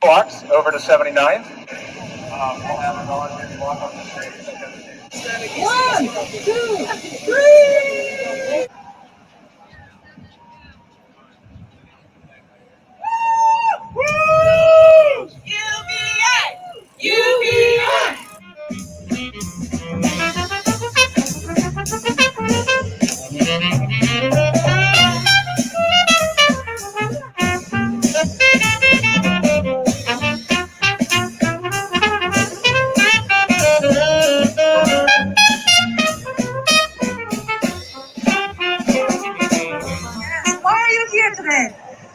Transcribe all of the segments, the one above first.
blocks over to 79th. We'll have an all-in block on the stage. 1, 2, 3.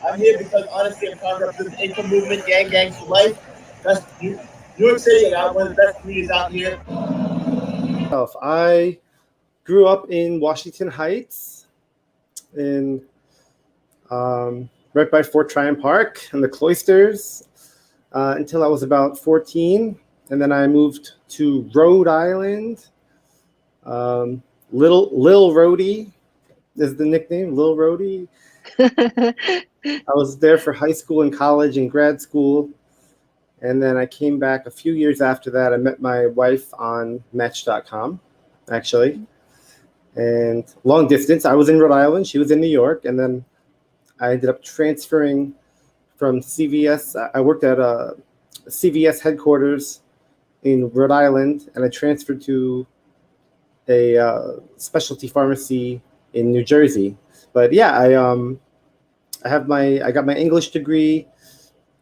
I'm here because honestly, I'm founder of the income movement, Gangs for Life. That's New York City. I got one of the best communities out here. I grew up in Washington Heights, in right by Fort Tryon Park in the Cloisters, until I was about 14, and then I moved to Rhode Island. Lil Rhodey is the nickname, Lil Rhodey. I was there for high school and college and grad school. And then I came back a few years after that. I met my wife on Match.com, actually. And long distance. I was in Rhode Island. She was in New York. And then I ended up transferring from CVS. I worked at a CVS headquarters in Rhode Island. And I transferred to a specialty pharmacy in New Jersey. But yeah, I got my English degree,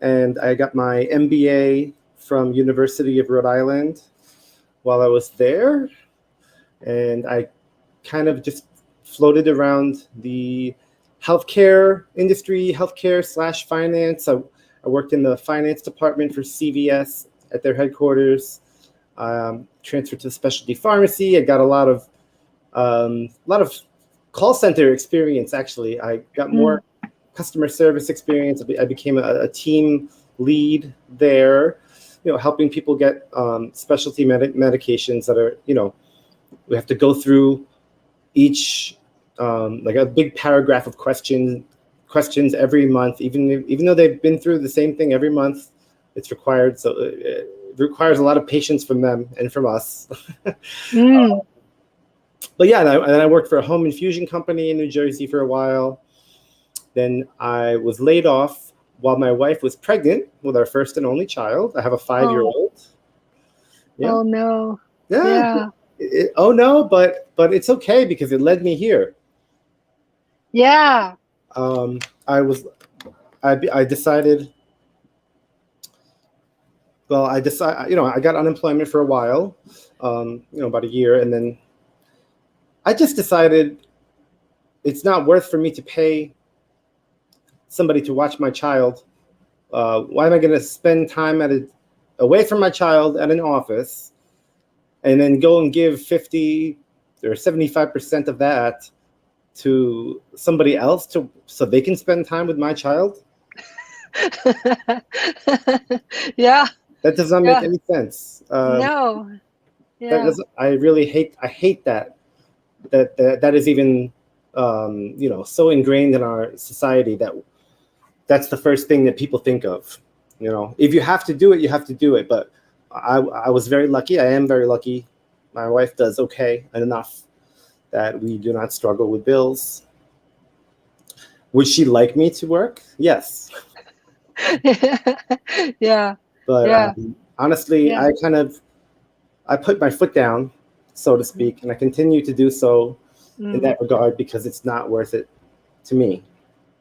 and I got my MBA from University of Rhode Island while I was there. And I kind of just floated around the healthcare industry, healthcare/finance. I worked in the finance department for CVS at their headquarters. Transferred to specialty pharmacy. I got a lot of call center experience. Actually, I got more customer service experience. I became a team lead there, helping people get specialty medications that are, we have to go through each, like a big paragraph of questions every month, even though they've been through the same thing every month. It's required. So it requires a lot of patience from them and from us. But yeah, and then I worked for a home infusion company in New Jersey for a while. Then I was laid off while my wife was pregnant with our first and only child. I have a 5-year-old. Yeah. Oh no. Yeah. Oh no, but it's okay because it led me here. Yeah. I decided. Well, I got unemployment for a while, about a year, and then I just decided it's not worth for me to pay somebody to watch my child. Why am I going to spend time away from my child at an office and then go and give 50 or 75% of that to somebody else so they can spend time with my child? Yeah. That does not make any sense. No. Yeah. I hate that is even so ingrained in our society that's the first thing that people think of. If you have to do it, you have to do it. But I was very lucky. I am very lucky. My wife does okay enough that we do not struggle with bills. Would she like me to work? Yes. Yeah. But honestly, I put my foot down, so to speak, and I continue to do so in that regard because it's not worth it to me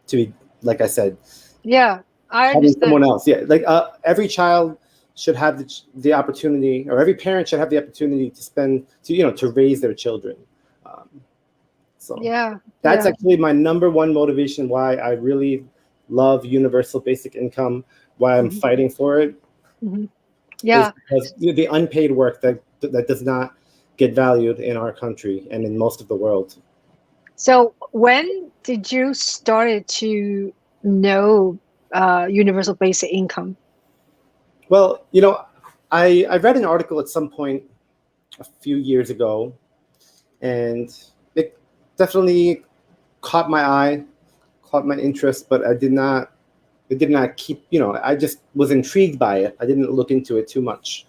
to be, like I said. Yeah, I having understand. Someone else. Yeah, like every child should have the opportunity, or every parent should have the opportunity to raise their children. That's actually my number one motivation why I really love universal basic income, why I'm fighting for it. Yeah, because the unpaid work that does not get valued in our country and in most of the world. So when did you start to know universal basic income? Well, I read an article at some point a few years ago, and it definitely caught my eye, caught my interest, but I did not it did not keep, I just was intrigued by it. I didn't look into it too much.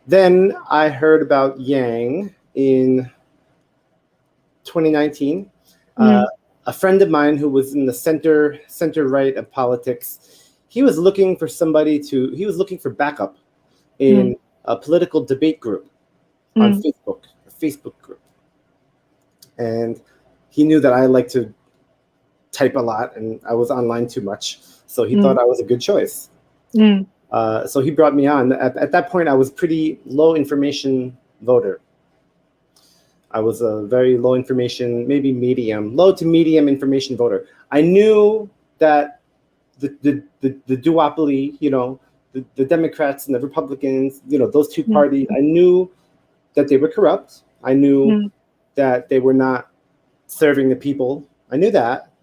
Then I heard about Yang in 2019. A friend of mine who was in the center right of politics, he was looking for backup in a political debate group on Facebook, a Facebook group. And he knew that I like to type a lot and I was online too much. So he thought I was a good choice. So he brought me on. At that point, I was pretty low information voter. I was a very low information, maybe low to medium information voter. I knew that the duopoly, the Democrats and the Republicans, those two parties, I knew that they were corrupt. I knew that they were not serving the people. I knew that.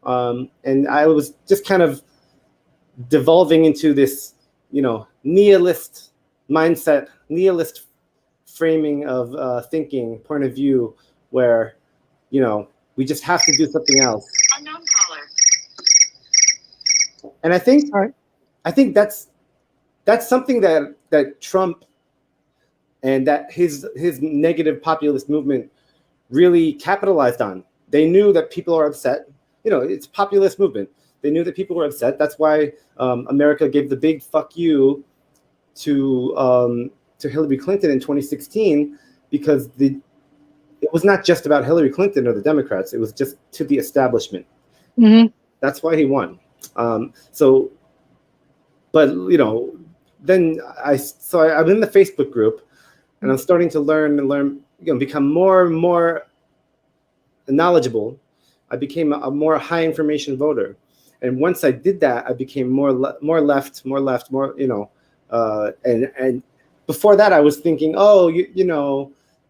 And I was just kind of devolving into this, nihilist mindset, nihilist framing of thinking, point of view, where, we just have to do something else. Unknown caller. And I think that's something that Trump and that his negative populist movement really capitalized on. They knew that people are upset. It's a populist movement. They knew that people were upset. That's why America gave the big fuck you to Hillary Clinton in 2016, because it was not just about Hillary Clinton or the Democrats. It was just to the establishment. That's why he won. But then I'm in the Facebook group, and I'm starting to learn, become more and more knowledgeable. I became a more high information voter, and once I did that, I became more left, and before that, I was thinking,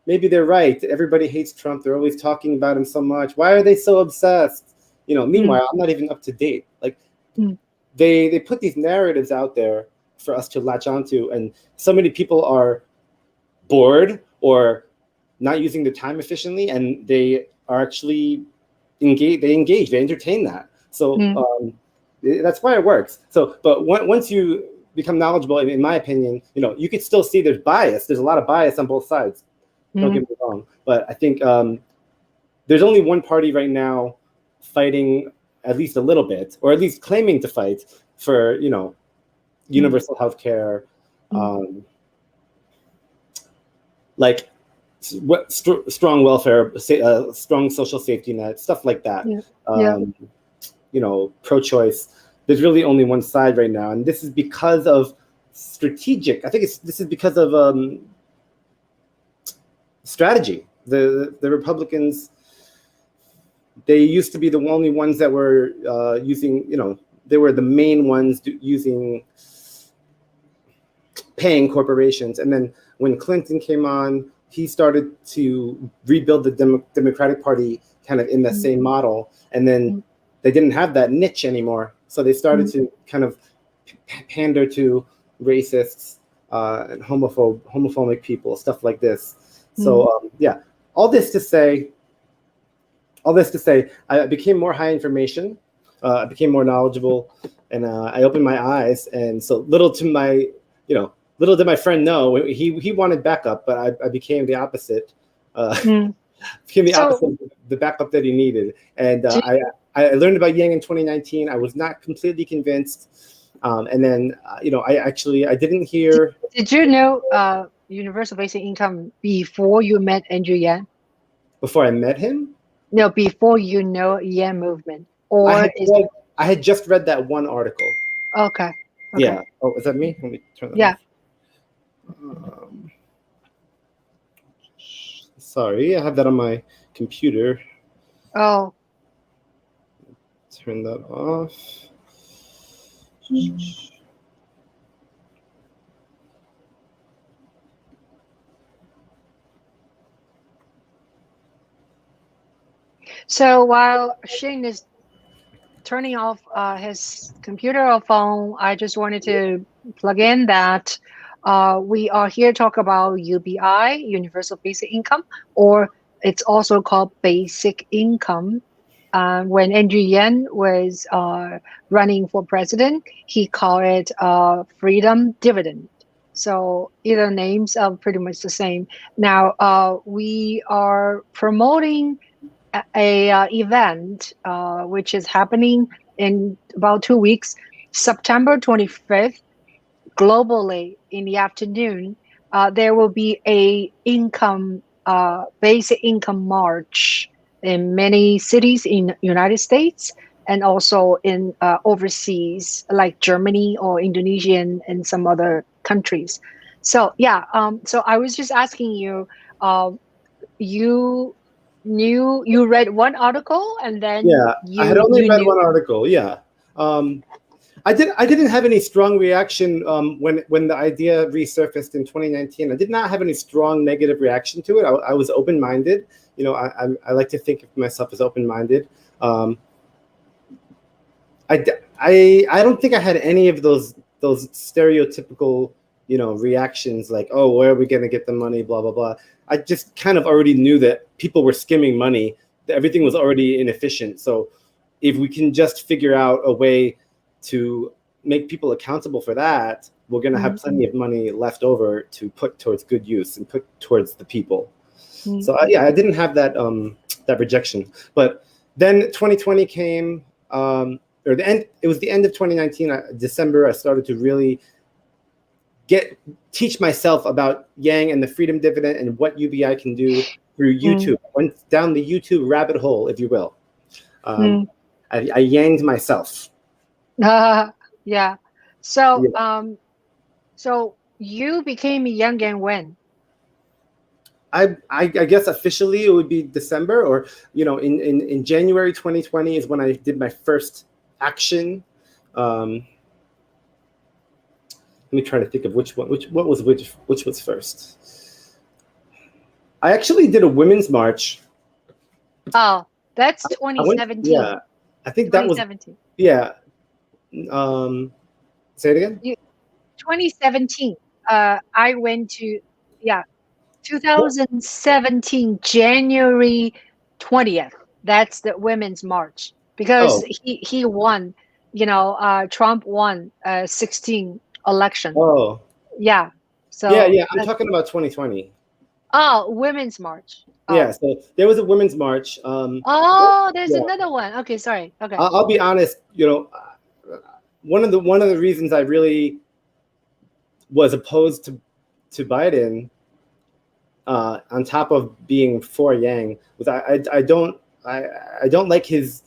maybe they're right. Everybody hates Trump. They're always talking about him so much. Why are they so obsessed? Meanwhile, I'm not even up to date. Like they put these narratives out there for us to latch onto, and so many people are bored or not using their time efficiently, and they are actually engage, they entertain that. So that's why it works. So, but once you become knowledgeable, in my opinion, you could still see there's bias. There's a lot of bias on both sides. Don't get me wrong. But I think there's only one party right now fighting at least a little bit, or at least claiming to fight for, universal health care, like strong welfare, strong social safety net, stuff like that. Pro-choice. There's really only one side right now, and this is because of strategic. I think this is because of strategy. The Republicans, they used to be the only ones that were using. They were the main ones paying corporations, and then when Clinton came on, he started to rebuild the Democratic Party kind of in the same model, and then they didn't have that niche anymore. So they started to kind of pander to racists and homophobic people, stuff like this. So all this to say, I became more high information. I became more knowledgeable, and I opened my eyes. And so little did my friend know, he wanted backup, but I became the opposite. Became the opposite, the backup that he needed. And I learned about Yang in 2019. I was not completely convinced. And then, I didn't hear. Did you know universal basic income before you met Andrew Yang? Before I met him? No, before you know Yang movement. Or I had just read that one article. Okay. Yeah. Oh, is that me? Let me turn that off. Sorry, I have that on my computer. Oh. Turn that off. So while Shane is turning off his computer or phone, I just wanted to plug in that we are here to talk about UBI, Universal Basic Income, or it's also called basic income. when Andrew Yang was running for president, he called it freedom dividend. So either names are pretty much the same. Now we are promoting a event which is happening in about 2 weeks, September 25th, globally in the afternoon. There will be a basic income march in many cities in United States and also in overseas like Germany or Indonesia and some other countries. So yeah, so I was just asking you, you you read one article and then Yeah, I had only you read knew. one article. Yeah, I didn't have any strong reaction when the idea resurfaced in 2019. I did not have any strong negative reaction to it. I was open minded. You know, I like to think of myself as open minded. I don't think I had any of those stereotypical, you know, reactions like, oh, where are we going to get the money, blah blah blah. I just kind of already knew that people were skimming money, that everything was already inefficient. So if we can just figure out a way to make people accountable for that, we're going to have plenty of money left over to put towards good use and put towards the people. So yeah, I didn't have that that rejection. But then 2020 came, or the end. It was the end of 2019, December. I started to really teach myself about Yang and the freedom dividend and what UBI can do through YouTube. I went down the YouTube rabbit hole, if you will. I yanged myself. Yeah. So so you became a young Yang when? I guess officially it would be December, or you know, in January 2020 is when I did my first action. Let me try to think of which was first. I actually did a women's march. Oh, that's 2017. Yeah, I think that was 2017. Yeah. Say it again. 2017. I went to 2017 January 20th. That's the women's march because he won. You know, Trump won 16 election. Oh. Yeah. So yeah. I'm talking about 2020. Oh, women's march. Oh. Yeah. So there was a women's march. There's another one. Okay, sorry. Okay. I'll be honest. You know, one of the reasons I really was opposed to Biden, on top of being for Yang, was I don't like his,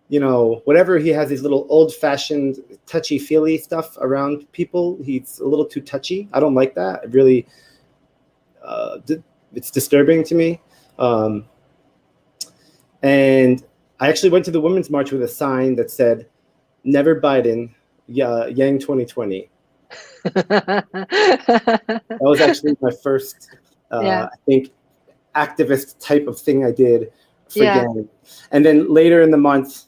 you know, whatever he has, these little old-fashioned touchy-feely stuff around people. He's a little too touchy. I don't like that. It really, it's disturbing to me. And I actually went to the Women's March with a sign that said, "Never Biden, Yang 2020." That was actually my first, I think, activist type of thing I did for Yang. And then later in the month,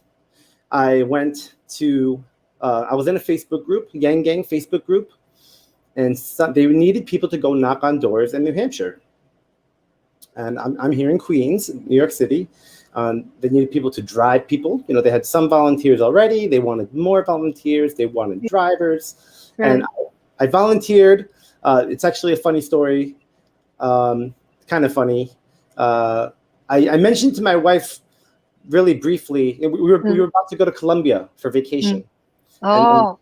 I went to, I was in a Facebook group, Yang Gang Facebook group, and they needed people to go knock on doors in New Hampshire. And I'm here in Queens, New York City. They needed people to drive people. You know, they had some volunteers already. They wanted more volunteers. They wanted drivers. Right. And I volunteered. It's actually a funny story, kind of funny. I mentioned to my wife really briefly, we were about to go to Colombia for vacation. And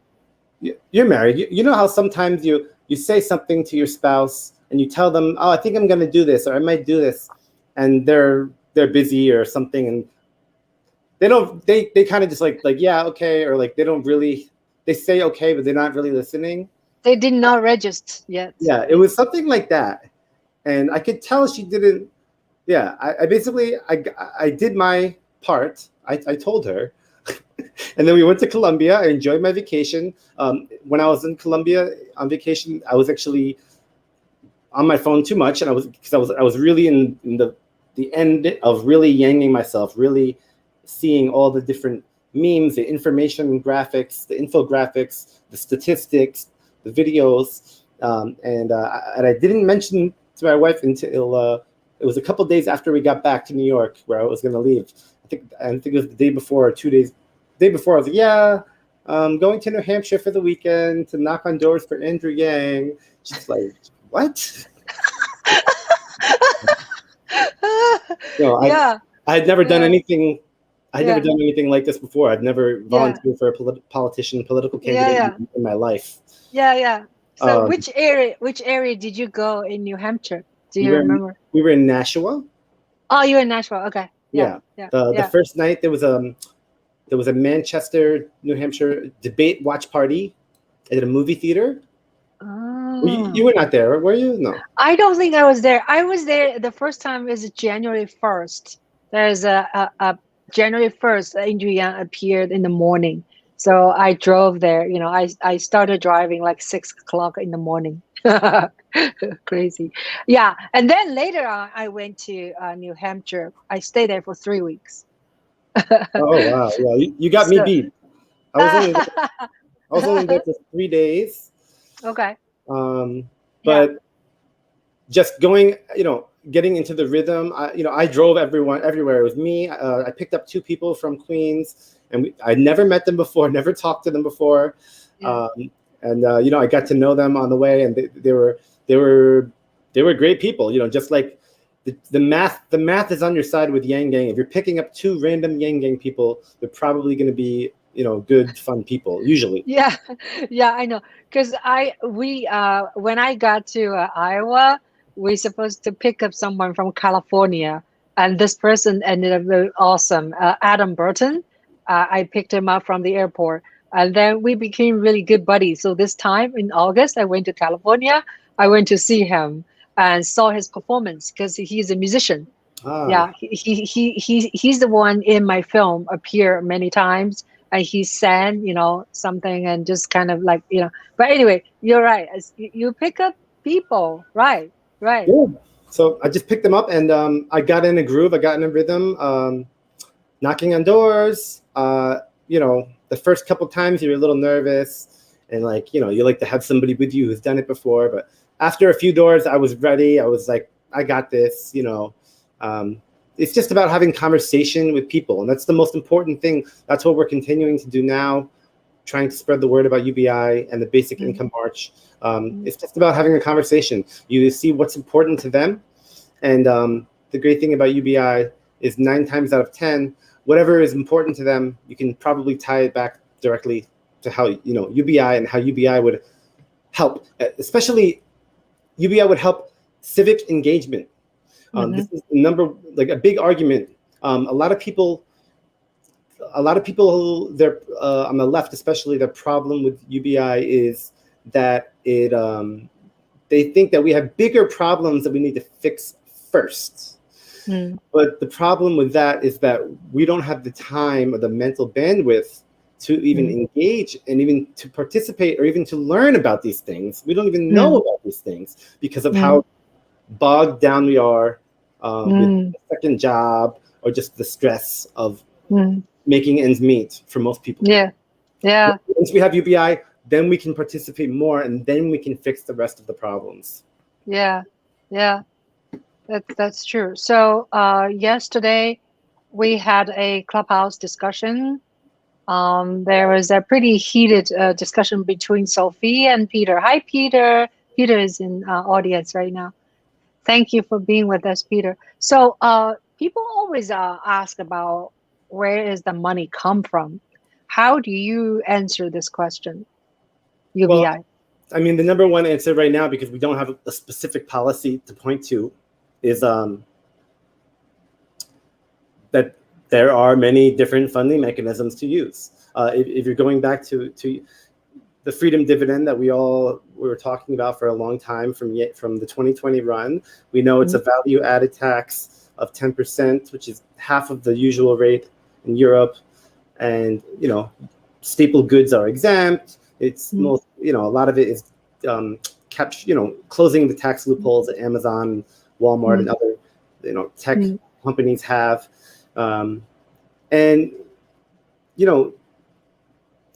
you're married. You know how sometimes you say something to your spouse and you tell them, oh, I think I'm going to do this, or I might do this. And they're busy or something. And they kind of just like, yeah, okay. Or like, they say okay, but they're not really listening. They did not register yet. Yeah, it was something like that. And I could tell she didn't. Yeah, I basically did my part. I told her. And then we went to Colombia. I enjoyed my vacation. When I was in Colombia on vacation, I was actually on my phone too much, and I was really in the end of really yanging myself, really seeing all the different memes, the information graphics, the infographics, the statistics, the videos, and I didn't mention to my wife until it was a couple days after we got back to New York, where I was going to leave. I I think it was the day before or 2 days. Day before, I was like, yeah, going to New Hampshire for the weekend to knock on doors for Andrew Yang. She's like, what? Yeah. I had never done Yeah. anything. I'd Yeah. never done anything like this before. I'd never volunteered for a political candidate in my life. Yeah. So Um, which area did you go in New Hampshire? Do we you were remember? we were in Nashua. Oh, you're in Nashville. Okay. Yeah. The first night there was a Manchester, New Hampshire debate watch party at a movie theater. Oh. You were not there, were you? No. I don't think I was there. I was there the first time is January 1st. There's a January 1st, Andrew Yang appeared in the morning. So I drove there. You know, I started driving like 6 o'clock in the morning. Crazy. Yeah. And then later on, I went to New Hampshire. I stayed there for 3 weeks. Oh, wow. Yeah, you got me beat. I was only there for 3 days. Okay. But just going, getting into the rhythm, I drove everywhere. It was me. I picked up 2 people from Queens, and I never met them before, never talked to them before. Yeah. I got to know them on the way, and they were great people. Just like the math is on your side with Yang Gang. If you're picking up 2 random Yang Gang people, they're probably going to be good, fun people usually. Yeah, I know. Because when I got to Iowa, we supposed to pick up someone from California, and this person ended up very awesome. Adam Burton, I picked him up from the airport, and then we became really good buddies. So this time in August, I went to California. I went to see him and saw his performance because he's a musician. Yeah, he's the one in my film appear many times. And he sang, something and just kind of like, But anyway, you're right. You pick up people, right? Yeah. So I just picked them up, and I got in a groove. I got in a rhythm, knocking on doors. The first couple times you're a little nervous, and you like to have somebody with you who's done it before. But after a few doors, I was ready. I was like, I got this. It's just about having conversation with people, and that's the most important thing. That's what we're continuing to do now, trying to spread the word about UBI and the Basic Income March. It's just about having a conversation. You see what's important to them, and the great thing about UBI is 9 times out of 10, whatever is important to them, you can probably tie it back directly to how UBI and how UBI would help. Especially, UBI would help civic engagement. This is a big argument. A lot of people they're on the left, especially, the problem with UBI is that they think that we have bigger problems that we need to fix first. But the problem with that is that we don't have the time or the mental bandwidth to even engage and even to participate or even to learn about these things. We don't even know about these things because of how bogged down we are with a second job or just the stress of making ends meet for most people. Yeah. Once we have UBI, then we can participate more, and then we can fix the rest of the problems. Yeah. That's true. So yesterday we had a clubhouse discussion. There was a pretty heated discussion between Sophie and Peter. Hi, Peter. Peter is in audience right now. Thank you for being with us, Peter. So people always ask about where is the money come from? How do you answer this question, UBI? Well, I mean, the number one answer right now, because we don't have a specific policy to point to, is that there are many different funding mechanisms to use. If you're going back to the freedom dividend that we were talking about for a long time from the 2020 run, we know it's a value-added tax of 10%, which is half of the usual rate in Europe, and staple goods are exempt. It's most a lot of it is closing the tax loopholes that Amazon, Walmart, and other tech companies have, and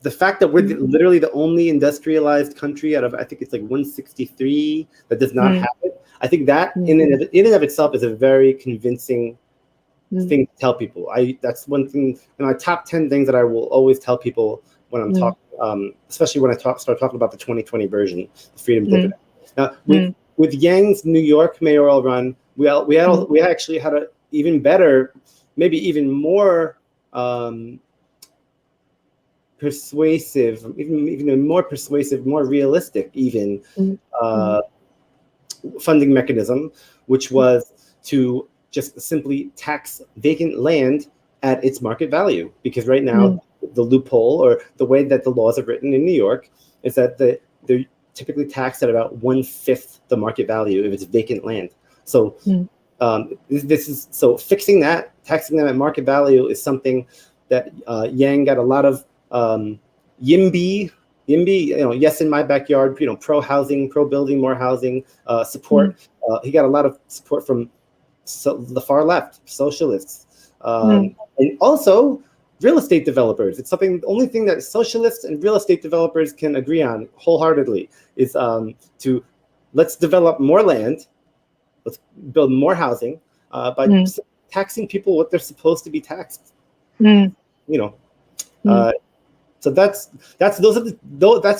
the fact that we're literally the only industrialized country out of, I think it's like 163 that does not have it. I think that in and of itself is a very convincing thing to tell people. That's one thing in my top 10 things that I will always tell people when I'm talking, especially when I start talking about the 2020 version, the Freedom Dividend. Now, with Yang's New York mayoral run, we actually had a even better, maybe even more persuasive, even more persuasive, more realistic, even funding mechanism, which was to just simply tax vacant land at its market value. Because right now, the loophole or the way that the laws are written in New York is that they're typically taxed at about 1/5 the market value if it's vacant land. So so fixing that, taxing them at market value is something that Yang got a lot of YIMBY, yes, in my backyard, pro housing, pro building more housing support. He got a lot of support from the far left, socialists, and also real estate developers. It's the only thing that socialists and real estate developers can agree on wholeheartedly is let's develop more land, let's build more housing by taxing people what they're supposed to be taxed. So that's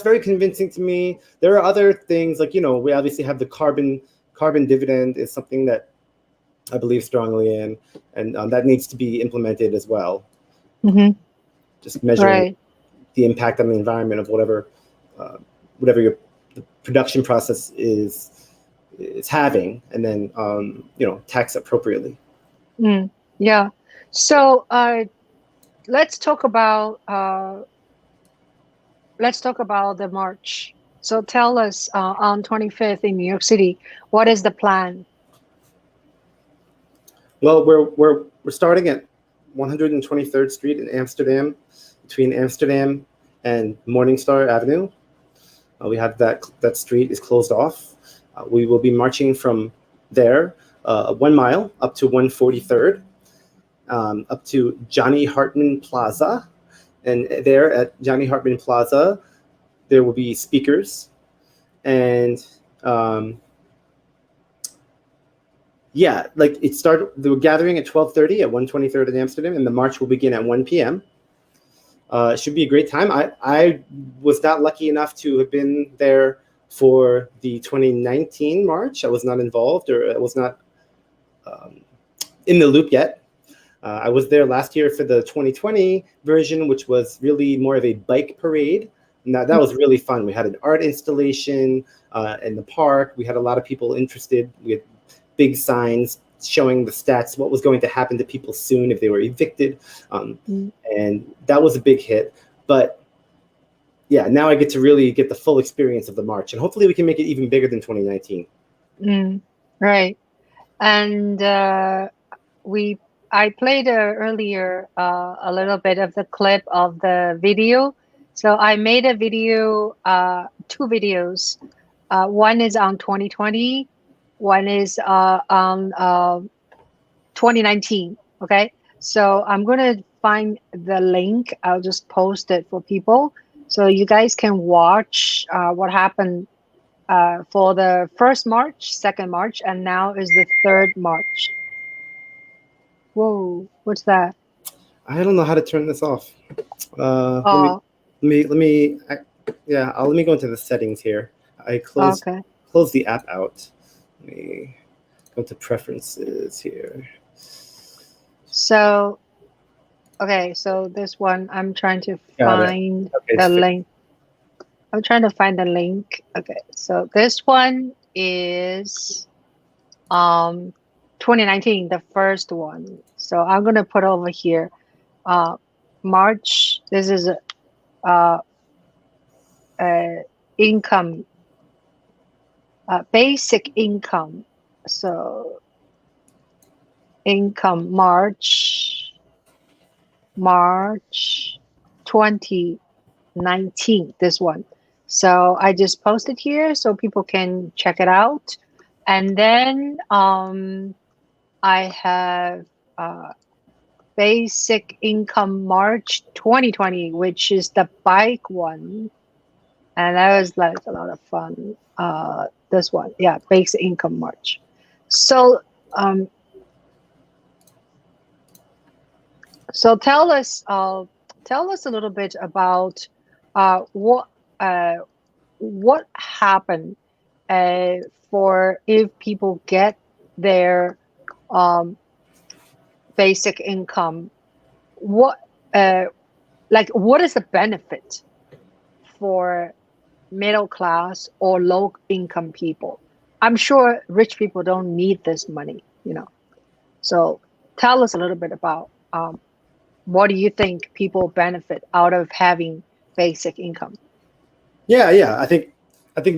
very convincing to me. There are other things like, we obviously have the carbon dividend is something that I believe strongly in, and that needs to be implemented as well. Just measuring the impact on the environment of whatever the production process is having, and then tax appropriately. Yeah. So let's talk about the march. So tell us on 25th in New York City, what is the plan? Well, we're starting at 123rd Street in Amsterdam, between Amsterdam and Morningstar Avenue. We have that street is closed off. We will be marching from there 1 mile up to 143rd, up to Johnny Hartman Plaza. And there at Johnny Hartman Plaza, there will be speakers. And they were gathering at 12:30 at 123rd in Amsterdam, and the march will begin at 1 p.m. It should be a great time. I was not lucky enough to have been there for the 2019 march. I was not involved, or I was not in the loop yet. I was there last year for the 2020 version, which was really more of a bike parade. And that was really fun. We had an art installation in the park. We had a lot of people interested. We had big signs showing the stats, what was going to happen to people soon if they were evicted. And that was a big hit. But yeah, now I get to really get the full experience of the march. And hopefully we can make it even bigger than 2019. Right. And I played earlier a little bit of the clip of the video. So I made a video, 2 videos. One is on 2020. One is on 2019. Okay. So I'm going to find the link. I'll just post it for people. So you guys can watch what happened for the first march, second march, and now is the third march. Whoa, what's that? I don't know how to turn this off. Let me go into the settings here. I close the app out. Let me go to preferences here. So, okay, so this one, I'm trying to find the link. I'm trying to find the link. Okay, so this one is 2019, the first one. So I'm gonna put over here, March. This is income, basic income. So income March 2019. This one. So I just posted here so people can check it out. And then I have basic income March 2020, which is the bike one. And that was like a lot of fun. This one, yeah, basic income March. So So tell us a little bit about uh, what uh, what happened for if people get their um, basic income. What uh, like what is the benefit for middle class or low income people? I'm sure rich people don't need this money, you know. So tell us a little bit about what do you think people benefit out of having basic income? Yeah. I think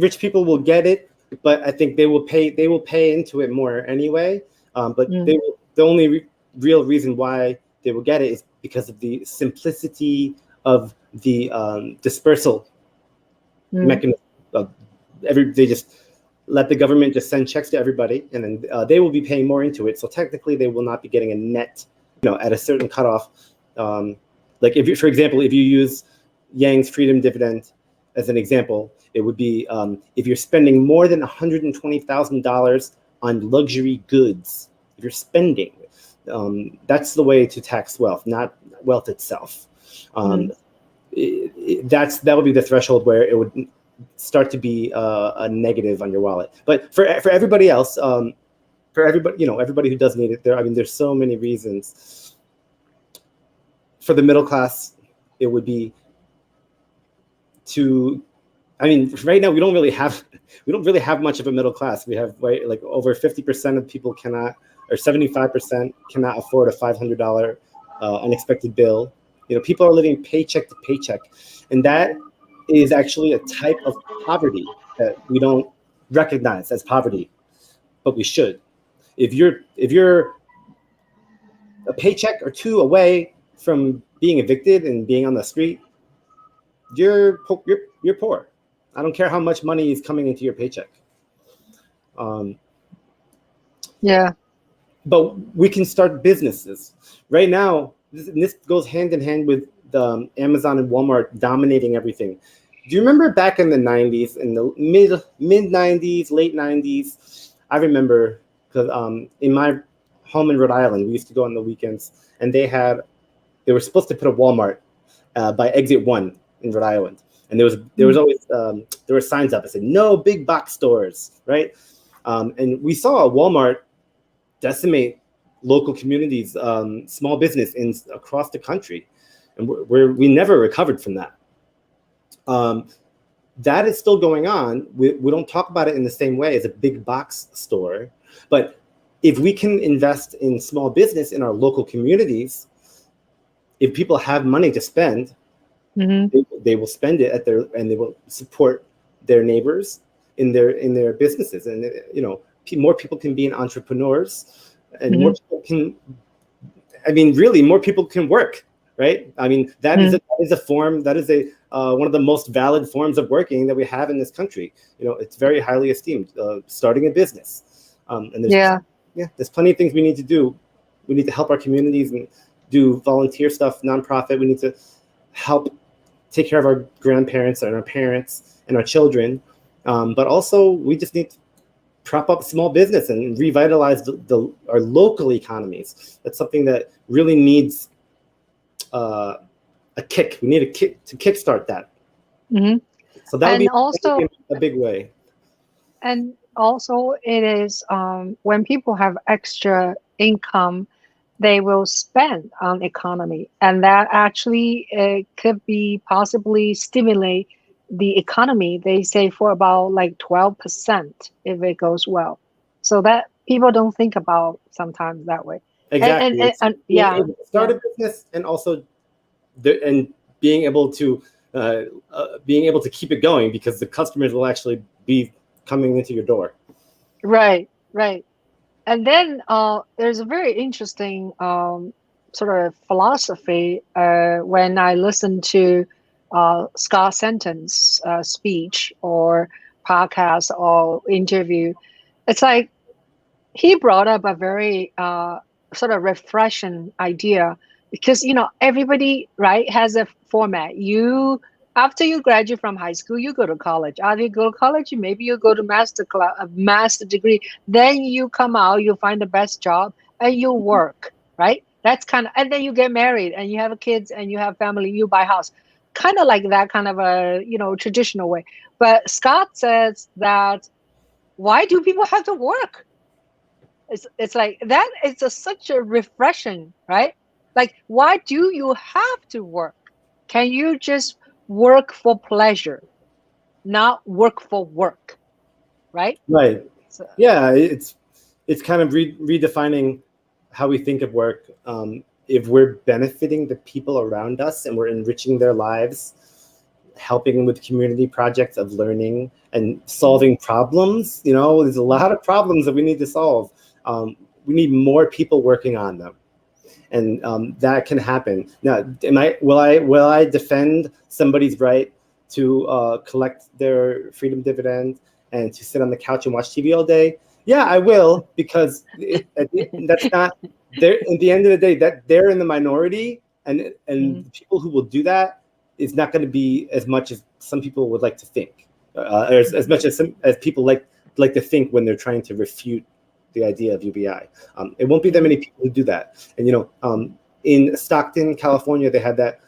rich people will get it, but I think they will pay into it more anyway. But Mm, the only real reason why they will get it is because of the simplicity of the dispersal mm, mechanism. Of they just let the government just send checks to everybody, and then they will be paying more into it. So technically, they will not be getting a net, at a certain cutoff. Um, like if you, for example, if you use Yang's freedom dividend as an example, it would be if you're spending more than $120,000 on luxury goods. If you're spending, that's the way to tax wealth, not wealth itself. Um, mm. that would be the threshold where it would start to be a negative on your wallet. But for everybody else, for everybody, everybody who does need it, there's so many reasons. For the middle class, it would be to, right now we don't really have much of a middle class. We have like over 50% of people cannot, or 75% cannot afford a $500 unexpected bill. People are living paycheck to paycheck, and that is actually a type of poverty that we don't recognize as poverty, but we should. If you're a paycheck or two away from being evicted and being on the street, you're poor. I don't care how much money is coming into your paycheck. Um, Yeah. but we can start businesses right now. This goes hand in hand with the Amazon and Walmart dominating everything. Do you remember back in the 90s, in the mid 90s, late 90s? I remember because in my home in Rhode Island, we used to go on the weekends, and they were supposed to put a Walmart by Exit 1 in Rhode Island, and there was always there were signs up that said no big box stores, right? And we saw a Walmart decimate local communities, small business across the country, and we never recovered from that. That is still going on. We don't talk about it in the same way as a big box store, but if we can invest in small business in our local communities, if people have money to spend, Mm-hmm. they will spend it and they will support their neighbors in their businesses, and more people can be entrepreneurs, and more Mm-hmm. people can. Really, more people can work, right? That is a form, that is a one of the most valid forms of working that we have in this country. It's very highly esteemed. Starting a business, and Yeah. there's plenty of things we need to do. We need to help our communities and do volunteer stuff, nonprofit. We need to help take care of our grandparents and our parents and our children, but also we just need to prop up small business and revitalize our local economies. That's something that really needs a kick. We need a kick to kickstart that. Mm-hmm. So that would And be also, a big way. it is when people have extra income, they will spend on economy, and that actually could be possibly stimulate the economy. They say for about like 12% if it goes well. So that people don't think about sometimes that way. Exactly. And Being yeah, able to start a business, and also and being able to keep it going, because the customers will actually be coming into your door. right, right. And then there's a very interesting sort of philosophy when I listen to Scott Sentence speech or podcast or interview. It's like he brought up a very sort of refreshing idea, because everybody, right, has a format. You After you graduate from high school, you go to college. After you go to college, maybe you go to master degree. Then you come out, you find the best job, and you work, right? That's kind of, and then you get married and you have kids and you have family, you buy house, kind of like that kind of a, traditional way. But Scott says that, why do people have to work? It's like that. Such a refreshing, right? Like, why do you have to work? Can you just work for pleasure, not work for work, right? Right. So, Yeah, it's kind of redefining how we think of work. If we're benefiting the people around us and we're enriching their lives, helping with community projects of learning and solving problems, there's a lot of problems that we need to solve. We need more people working on them, and that can happen. Now, will I defend somebody's right to collect their freedom dividend and to sit on the couch and watch TV all day? Yeah, I will, because that's not there. At the end of the day, that they're in the minority, and people who will do that is not going to be as much as some people would like to think, or as much as people like to think when they're trying to refute the idea of UBI. It won't be that many people who do that. And in Stockton, California, they had that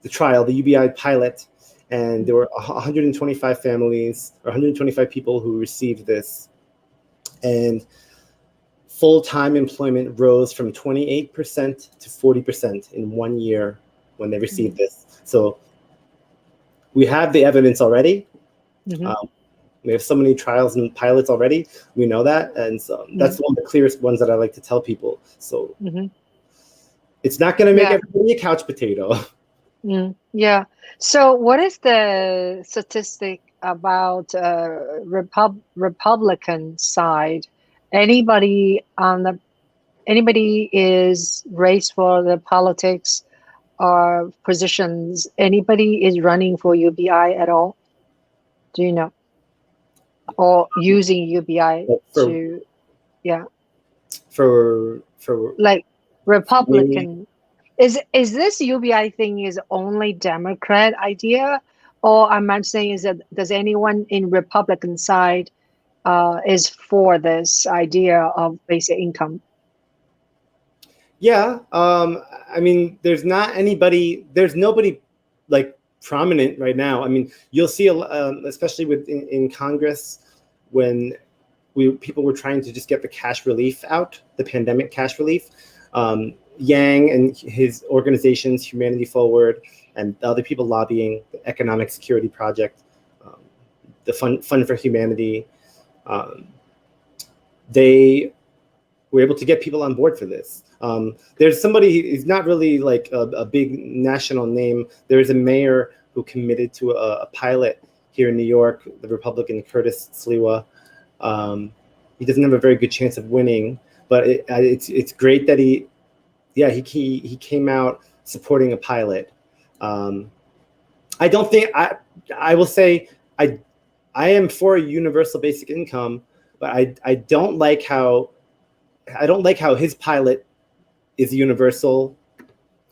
the trial, the UBI pilot, and there were 125 families or 125 people who received this, and full-time employment rose from 28% to 40% in 1 year when they received this. So we have the evidence already. We have so many trials and pilots already. We know that, and so that's one of the clearest ones that I like to tell people. So it's not going to make everybody a couch potato. Yeah. So what is the statistic about Republican side? Anybody is raised for the politics or positions? Anybody is running for UBI at all? Do you know? Or using UBI for like Republican? Is this UBI thing is only Democrat idea, or I'm saying is that does anyone in Republican side is for this idea of basic income? Yeah, I mean, there's nobody like prominent right now. I mean, you'll see, especially in Congress, when people were trying to just get the cash relief out, the pandemic cash relief. Yang and his organizations, Humanity Forward, and other people lobbying the Economic Security Project, the Fund for Humanity, they were able to get people on board for this. There's somebody, he's not really like a big national name. There's a mayor who committed to a pilot here in New York, the Republican Curtis Sliwa. He doesn't have a very good chance of winning, but it's great that he came out supporting a pilot. I don't think I will say I am for a universal basic income, but I don't like how his pilot is universal,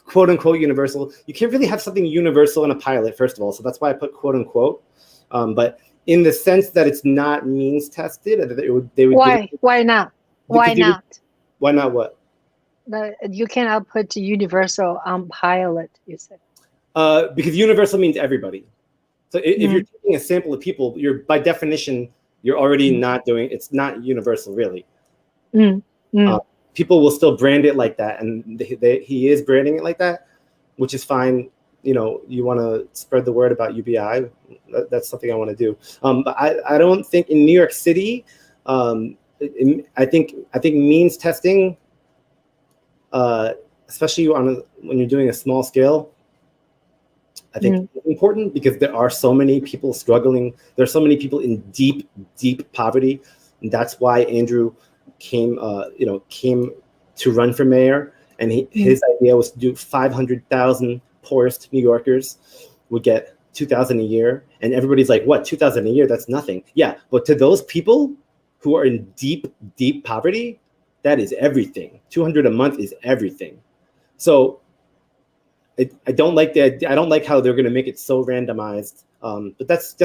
quote unquote universal. You can't really have something universal in a pilot, first of all, so that's why I put quote unquote. But in the sense that it's not means tested, they would. Why not? Why not? Why not what? You cannot put universal on pilot, you said. Because universal means everybody. So if you're taking a sample of people, by definition, you're already not doing, it's not universal, really. People will still brand it like that, and he is branding it like that, which is fine. You want to spread the word about UBI. That's something I want to do. But I don't think in New York City, I think means testing, especially when you're doing a small scale, I think it's important, because there are so many people struggling. There are so many people in deep, deep poverty, and that's why Andrew came to run for mayor. And his idea was to do 500,000 poorest New Yorkers would get $2,000 a year, and everybody's like, "What, $2,000 a year? That's nothing." Yeah, but to those people who are in deep, deep poverty, that is everything. $200 a month is everything. So I don't like how they're going to make it so randomized. But that's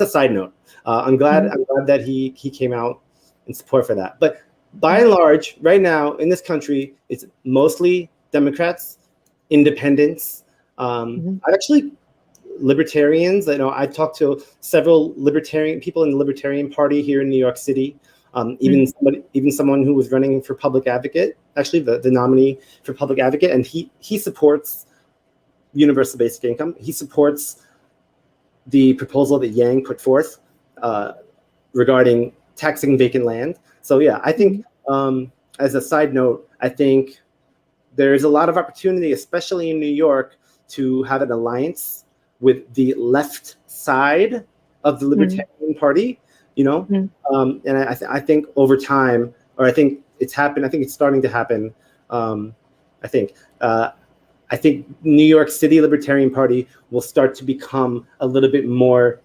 a side note. I'm glad that he came out in support for that. But by and large, right now in this country, it's mostly Democrats, independents. I actually libertarians. I know I talked to several libertarian people in the Libertarian Party here in New York City. Even someone who was running for public advocate, actually the nominee for public advocate, and he supports universal basic income. He supports the proposal that Yang put forth regarding taxing vacant land. So yeah, I think as a side note, I think there's a lot of opportunity, especially in New York, to have an alliance with the left side of the Libertarian Party, you know, and I think over time, or I think it's happened. I think it's starting to happen. I think New York City Libertarian Party will start to become a little bit more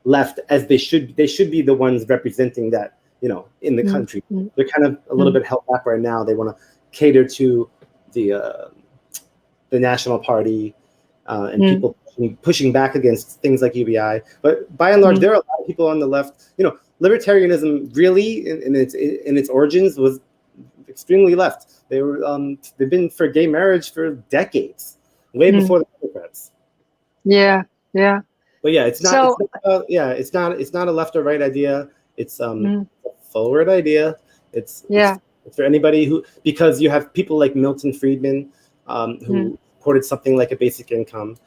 left, as they should. They should be the ones representing that, you know, in the country. They're kind of a little bit held back right now. They want to cater to the National Party and people pushing back against things like UBI. But by and large, there are a lot of people on the left. You know, libertarianism really, in its origins, was extremely left. They've been for gay marriage for decades, way before the Democrats. Yeah. But yeah, it's not. It's not a left or right idea. It's a forward idea. It's for anybody who, because you have people like Milton Friedman, who supported something like a basic income.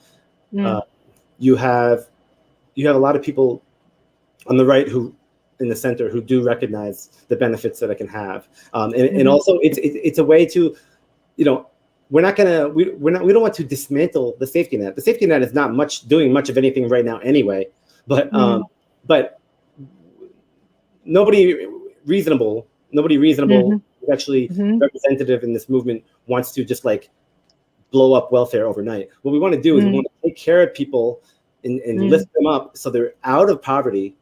You have a lot of people on the right who, in the center, who do recognize the benefits that it can have, and also it's a way to, you know, we don't want to dismantle the safety net. The safety net is not doing much of anything right now anyway, but nobody reasonable, actually representative in this movement wants to just like blow up welfare overnight. What we want to do is we want to take care of people and lift them up so they're out of poverty,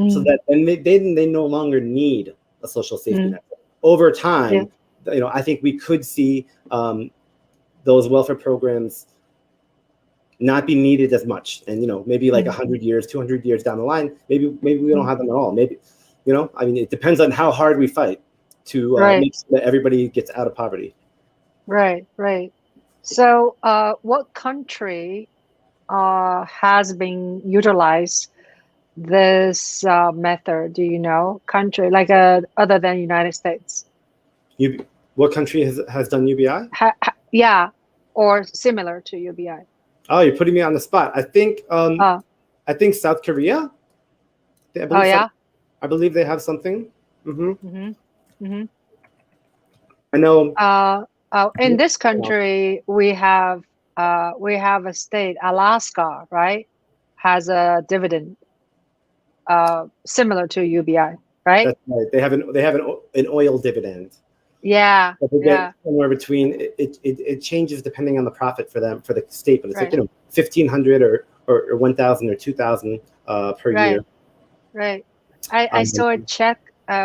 so that they no longer need a social safety net. Over time, you know, I think we could see those welfare programs not be needed as much, and you know, maybe like 100 years, 200 years down the line, maybe we don't have them at all. Maybe, you know, I mean, it depends on how hard we fight to make sure that everybody gets out of poverty. Right. So, what country has been utilized this method? Do you know? Country like other than United States? What country has done UBI? Yeah, or similar to UBI. Oh, you're putting me on the spot. I think South Korea. I believe they have something. I know. In this country, we have a state, Alaska, right? Has a dividend similar to UBI, right? That's right. They have an oil dividend. Yeah. But they get somewhere between it changes depending on the profit for the state, but it's like, you know, 1,500 or 1,000 or 2,000 per year. Right. I saw a check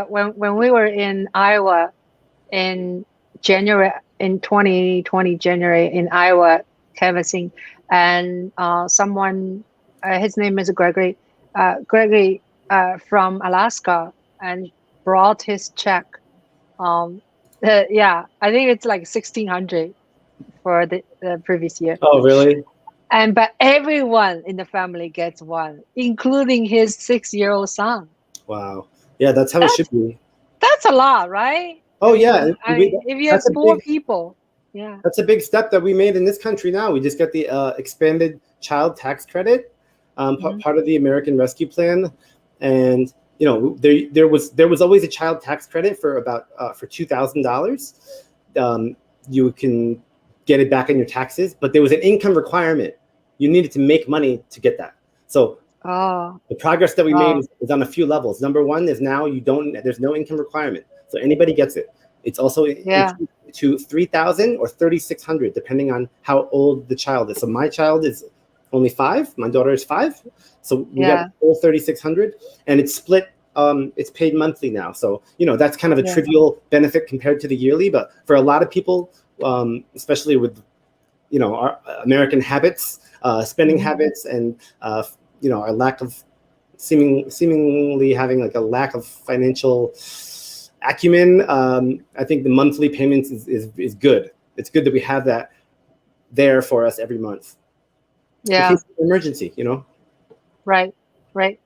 when we were in Iowa in January, in 2020 January, in Iowa canvassing, and someone, his name is Gregory from Alaska, and brought his check. I think it's like 1,600 for the previous year. Oh, really? But everyone in the family gets one, including his 6-year-old son. Wow. Yeah, that's how it should be. That's a lot, right? Oh, yeah. If you have 4 people, yeah. That's a big step that we made in this country now. We just got the expanded child tax credit, part of the American Rescue Plan. And, you know, there was always a child tax credit for for $2,000. You can get it back on your taxes, but there was an income requirement. You needed to make money to get that. So the progress that we made is on a few levels. Number one is now there's no income requirement. So anybody gets it. It's also to $3,000 or $3,600, depending on how old the child is. So my child is only 5. My daughter is 5. So we got all $3,600, and it's split. It's paid monthly now. So, you know, that's kind of a trivial benefit compared to the yearly. But for a lot of people, especially with, you know, our American habits, spending habits, and you know, our lack of seemingly having like a lack of financial acumen. I think the monthly payments is good. It's good that we have that there for us every month. Yeah. In case of emergency, you know. Right. Right.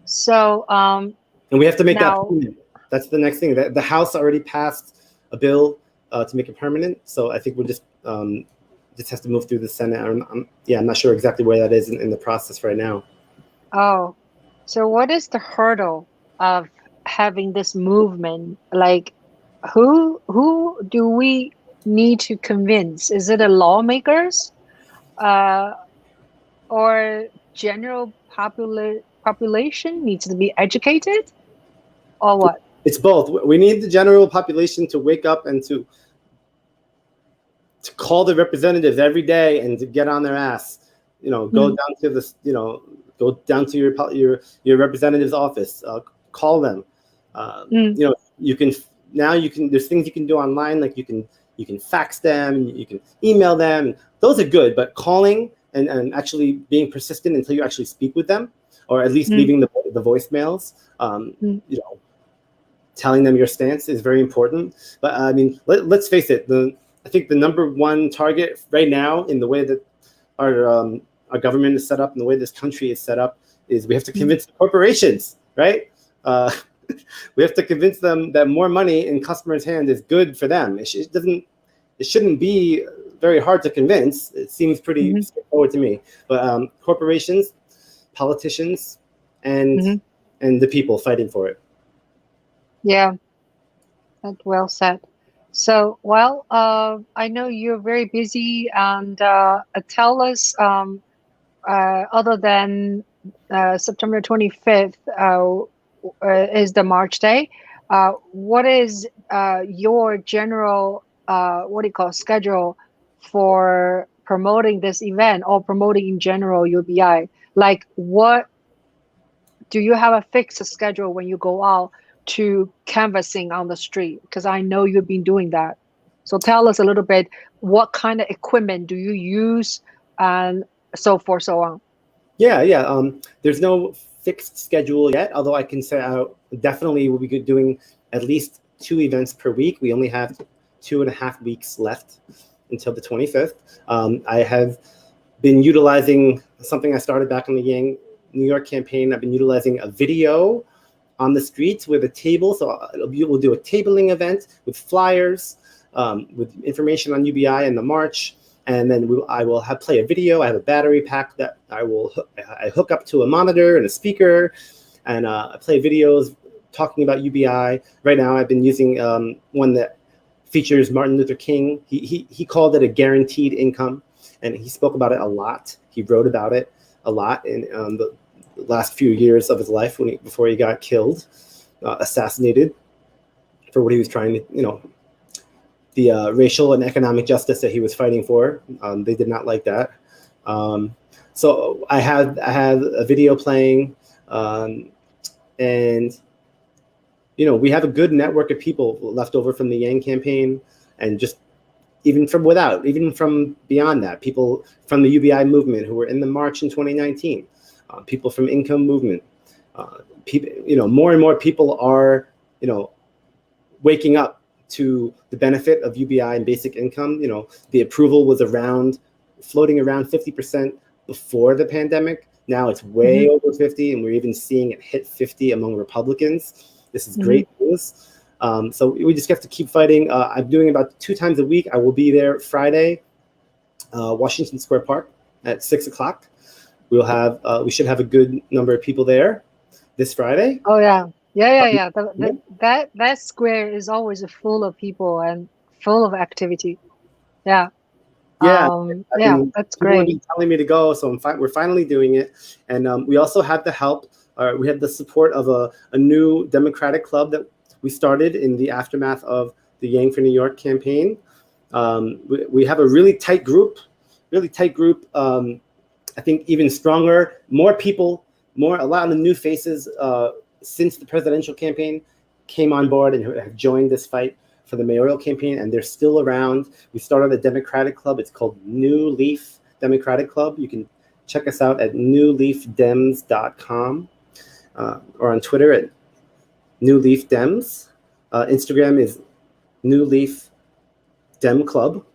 So And we have to make now, that permanent. That's the next thing. The House already passed a bill to make it permanent. So I think we'll just has to move through the Senate. I'm not sure exactly where that is in the process right now. oh, so what is the hurdle of having this movement? Like, who do we need to convince? Is it the lawmakers, uh, or general population needs to be educated, or what? It's both. We need the general population to wake up and to call the representatives every day and to get on their ass. You know, go down to this. You know, go down to your representative's office. Call them. You know, you can now. You can. There's things you can do online, like you can fax them. You can email them. Those are good, but calling and actually being persistent until you actually speak with them, or at least leaving the voicemails. You know, telling them your stance is very important. But I mean, let's face it. I think the number one target right now, in the way that our government is set up, and the way this country is set up, is we have to convince the corporations, right? We have to convince them that more money in customers' hands is good for them. It shouldn't be very hard to convince. It seems pretty straightforward to me. But corporations, politicians, and the people fighting for it. Yeah, that's well said. So, well, I know you're very busy, and tell us, other than September 25th is the March Day, what is your general, what do you call, schedule for promoting this event or promoting in general UBI? Like, what do you have a fixed schedule when you go out to canvassing on the street? Because I know you've been doing that. So tell us a little bit, what kind of equipment do you use, and so forth, so on. Yeah. There's no fixed schedule yet, although I can say definitely we'll be doing at least 2 events per week. We only have 2.5 weeks left until the 25th. I have been utilizing something I started back in the Yang New York campaign. I've been utilizing a video on the streets with a table. So we'll do a tabling event with flyers, with information on UBI and the march. And then I will play a video. I have a battery pack that I hook up to a monitor and a speaker, and I play videos talking about UBI. Right now, I've been using one that features Martin Luther King. He called it a guaranteed income, and he spoke about it a lot. He wrote about it a lot in the last few years of his life before he got killed, assassinated for what he was trying to, you know, the racial and economic justice that he was fighting for. They did not like that. So I had a video playing, and you know, we have a good network of people left over from the Yang campaign, and just even from beyond that, people from the UBI movement who were in the march in 2019, people from income movement, people, you know, more and more people are, you know, waking up to the benefit of UBI and basic income. You know, the approval was floating around 50% before the pandemic. Now it's way over 50, and we're even seeing it hit 50 among Republicans. This is great news. So we just have to keep fighting. I'm doing about 2 times a week. I will be there Friday, Washington Square Park at 6 o'clock. We should have a good number of people there this Friday. Oh yeah. Yeah. That square is always full of people and full of activity. Yeah. Yeah. That's people have great. been telling me to go, so we're finally doing it. And we also have the help. We have the support of a new Democratic club that we started in the aftermath of the Yang for New York campaign. We have a really tight group. I think even stronger, more people, a lot of the new faces since the presidential campaign came on board and have joined this fight for the mayoral campaign, and they're still around. We started a Democratic club. It's called New Leaf Democratic Club. You can check us out at newleafdems.com or on Twitter at New Leaf Dems. Instagram is New Leaf Dem Club,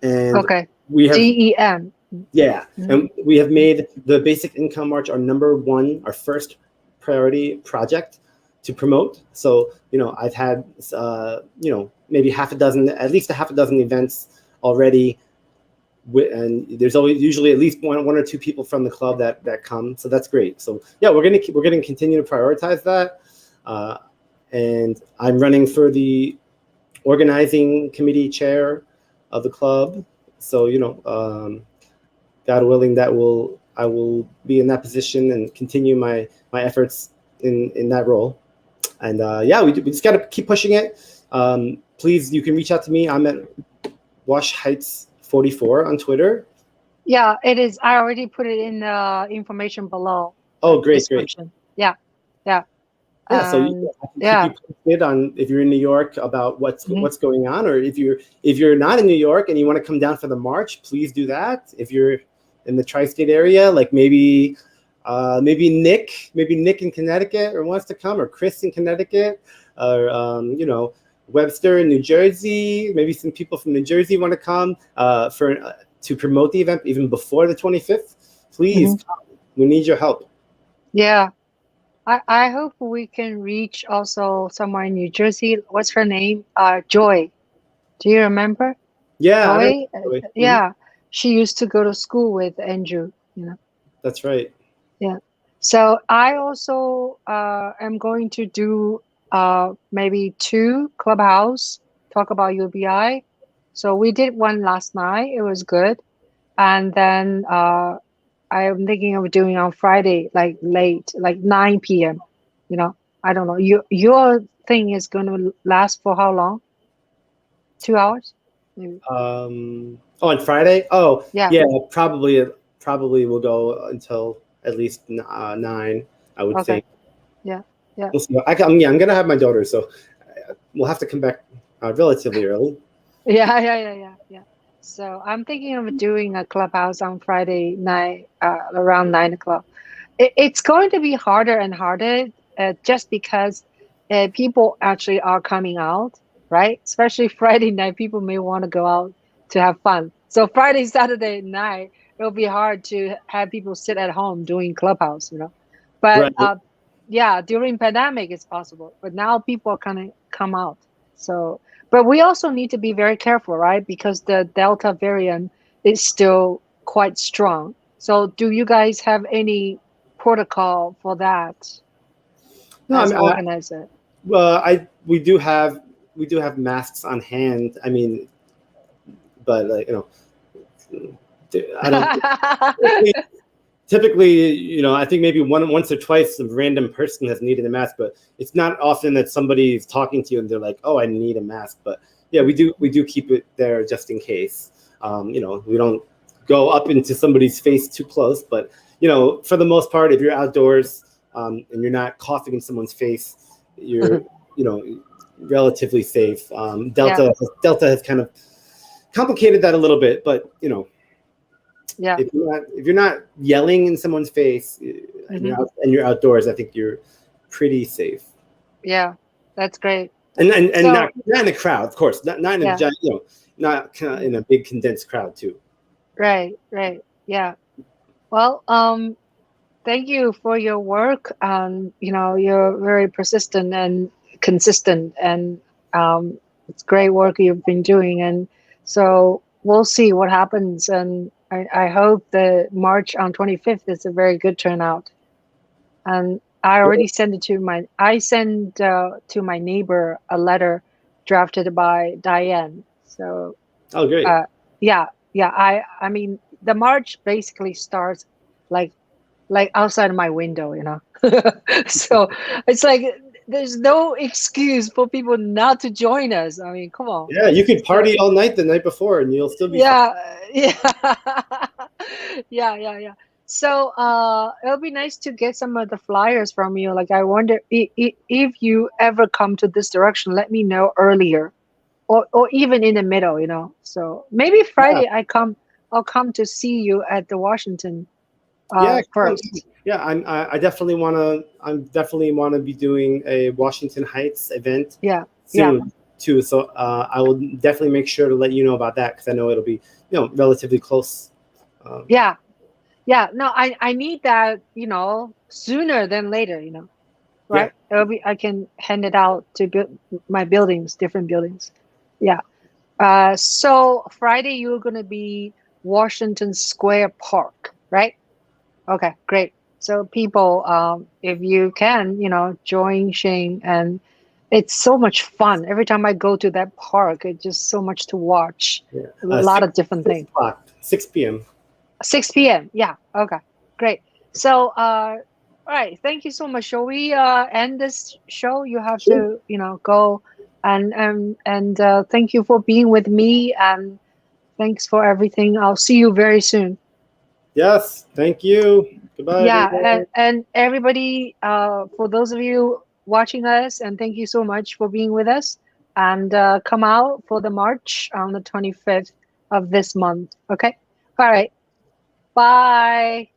and Okay. we have DEM. yeah, and we have made the Basic Income March our #1, our first priority project to promote. So I've had maybe at least a half a dozen events already, and there's always usually at least one or two people from the club that come. So that's great. So yeah, we're gonna continue to prioritize that, and I'm running for the organizing committee chair of the club. So God willing, I will be in that position and continue my efforts in that role. And we just got to keep pushing it. Please, you can reach out to me. I'm at Wash Heights 44 on Twitter. Yeah, it is. I already put it in the information below. Oh, great. Yeah. So you can keep you posted on if you're in New York about what's going on, or if you're not in New York and you want to come down for the march, please do that. If you're in the tri-state area, like maybe Nick in Connecticut or wants to come, or Chris in Connecticut, or Webster in New Jersey. Maybe some people from New Jersey want to come to promote the event even before the 25th. Please come. We need your help. Yeah. I hope we can reach also someone in New Jersey. What's her name? Joy. Do you remember? Yeah. Joy? Yeah. She used to go to school with Andrew, That's right. Yeah. So I also am going to do maybe 2 clubhouse talk about UBI. So we did one last night. It was good. And then I am thinking of doing on Friday, like late, like 9 p.m. I don't know. Your thing is going to last for how long? 2 hours? Maybe. On Friday? Oh, yeah. Probably will go until at least 9. I would think. Yeah. We'll see. I'm gonna have my daughter, so we'll have to come back relatively early. Yeah. So I'm thinking of doing a clubhouse on Friday night around 9 o'clock. It's going to be harder and harder just because people actually are coming out, right? Especially Friday night, people may want to go out to have fun. So Friday, Saturday night, it'll be hard to have people sit at home doing clubhouse, But right. During pandemic, it's possible. But now people are kind of come out. So. But we also need to be very careful, right? Because the Delta variant is still quite strong. So do you guys have any protocol for that as organizer? Well, we do have masks on hand. I mean, but I don't typically, I think maybe once or twice a random person has needed a mask, but it's not often that somebody is talking to you and they're like, "Oh, I need a mask." But yeah, we do keep it there just in case. We don't go up into somebody's face too close, but for the most part, if you're outdoors and you're not coughing in someone's face, you're relatively safe. Delta has kind of complicated that a little bit, but Yeah. If you're not yelling in someone's face and you're outdoors, I think you're pretty safe. Yeah, that's great. And so, not in a crowd, of course. Not in a giant, not in a big condensed crowd too. Right. Yeah. Well, thank you for your work. You're very persistent and consistent, and it's great work you've been doing. And so we'll see what happens. And I hope the March on 25th is a very good turnout. And I already sent it to to my neighbor a letter drafted by Diane. So. Oh, great. Yeah. I mean, the march basically starts like outside of my window, So it's like there's no excuse for people not to join us. I mean, come on. Yeah, you could party all night the night before, and you'll still be. Yeah. So it'll be nice to get some of the flyers from you. Like, I wonder if you ever come to this direction, let me know earlier, or even in the middle, So maybe Friday I'll come to see you at the Washington. first. Yeah, I definitely want to. Be doing a Washington Heights event. Yeah. Soon too. So I will definitely make sure to let you know about that because I know it'll be relatively close. Yeah. No, I need that sooner than later. Right? It'll be I can hand it out to my buildings, different buildings. Yeah. So Friday you're gonna be Washington Square Park, right? Okay, great. So people, if you can, join Shane, and it's so much fun. Every time I go to that park, it's just so much to watch. Yeah. A lot of different 6 things. o'clock, 6 p.m. 6 p.m. Yeah. Okay. Great. So, all right. Thank you so much. Shall we end this show? You have Sure. to, go, and thank you for being with me, and thanks for everything. I'll see you very soon. Yes. Thank you. Goodbye, Yeah, everyone. and everybody, for those of you watching us, and thank you so much for being with us. And come out for the march on the 25th of this month. Okay. All right. Bye.